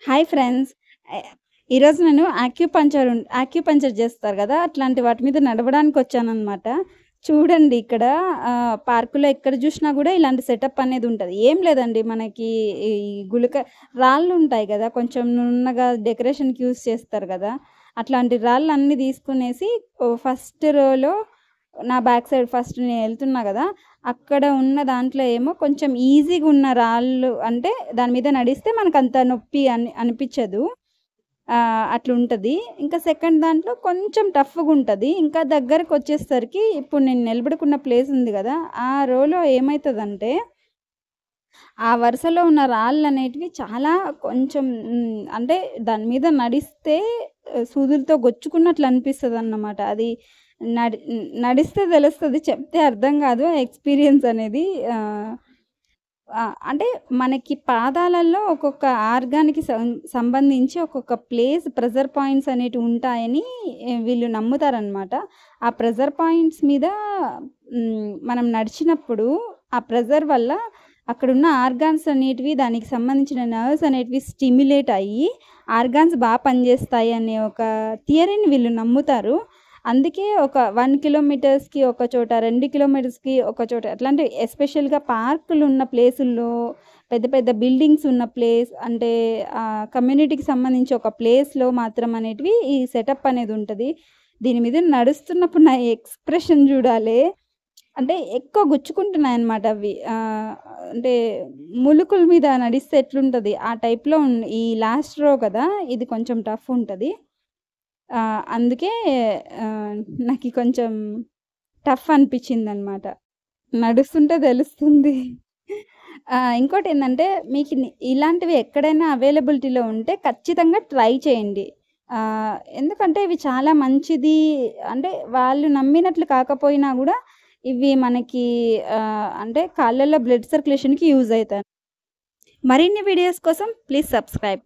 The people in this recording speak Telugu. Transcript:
Hi friends. ఈరోజు నేను యాక్యుపంచర్ చేస్తారు కదా! అట్లాంటి వాటి మీద నడవడానికొచ్చాననమాట. చూడండి ఇక్కడ పార్కులో ఎక్కడ చూసినా గూడా ఇలాంటి సెటప్ అనేది ఉంటది. ఏం లేదండి మనకి ఈ రాళ్ళుంటాయి గదా! కొంచెం నున్నగా డెకరేషన్‌కి యూజ్ చేస్తారు గదా! అట్లాంటి రాళ్ళన్నీ తీసుకునేసి ఫస్ట్ రోలో నా బ్యాక్ సైడ్ ఫస్ట్ నేనెళ్తున్నా గదా! అక్కడ ఉన్న దాంట్లో ఏమో కొంచెం ఈజీగున్న రాళ్ళు అంటే దాని మీద నడిస్తే మనకంత నొప్పి అనిపిచ్చదు. అట్లుంటది. ఇంకా సెకండ్ దాంట్లో కొంచెం టఫ్‌గుంటది. ఇంకా దగ్గరకొచ్చేసరికి ఇప్పుడు నేను నిలబడుకున్న ప్లేస్ ఉంది గదా! ఆ రోలో ఏమైతదంటే, ఆ వరుసలో ఉన్న రాళ్ళనేటివి చాలా కొంచెం అంటే దాని మీద నడిస్తే సూదులతో గుచ్చుకున్నట్లు అనిపిస్తదన్నమాట. అది నడిస్తే తెలుస్తది. చెప్తే అర్థం గాదు. ఆ ఎక్స్‌పీరియన్స్ అనేది ఆహ్, అంటే మనకి పాదాలలో ఒక్కొక్క ఆర్గాన్‌కి సంబంధించి ఒక్కొక్క ప్లేస్ ప్రెషర్ పాయింట్స్ అనేటివి ఉంటాయని వీళ్ళు నమ్ముతారనమాట. ఆ ప్రెషర్ పాయింట్స్ మీద మనం నడిచినప్పుడు ఆ ప్రెషర్ వల్ల అక్కడున్న ఆర్గాన్స్ అనేటివి దానికి సంబంధించిన నర్వ్స్ అనేటివి స్టిమ్యులేట్ అయ్యి ఆర్గాన్స్ పనిజేస్తాయి అనే ఒక థియరీని వీళ్ళు నమ్ముతారు. అందుకే ఒక 1 కిలోమీటర్స్‌కి ఒక చోట, 2 కిలోమీటర్స్‌కి ఒక చోట అట్లాంటి ఎస్పెషల్‌గా పార్కులున్న ప్లేసుల్లో, పెద్ద పెద్ద బిల్డింగ్స్ ఉన్న ప్లేస్ అంటే కమ్యూనిటీకి సంబంధించి ఒక ప్లేస్‌లో మాత్రం అనేటివి ఈ సెటప్ అనేది ఉంటది. దీని మీద నడుస్తున్నప్పుడు నా ఎక్స్‌ప్రెషన్ జూడాలే. అంటే ఎక్కువ గుచ్చుకుంటున్నాయన్నమాట అవి. అంటే ములుకుల మీద నడిస్తే ఎట్లుంటది ఆ టైప్‌లో ఈ లాస్ట్ రో కదా! ఇది కొంచెం టఫ్ ఉంటది. అందుకే ఆహ్, నాకి కొంచెం టఫ్ అనిపిచ్చిందనమాట. నడుస్తుంటే తెలుస్తుంది. ఇంకోటేందంటే మీకు ఇలాంటివి ఎక్కడైనా అవైలబిలిటీలో ఉంటే ఖచ్చితంగా ట్రై చేయండి. ఎందుకంటే ఇవి చాలా మంచిది. అంటే వాళ్ళు నమ్మినట్లు కాకపోయినా గూడా ఇవి మనకి అంటే కాళ్ళలో బ్లడ్ సర్క్యులేషన్‌కి యూజ్ అయితాయి. మరిన్ని వీడియోస్ కోసం ప్లీజ్ సబ్స్క్రైబ్.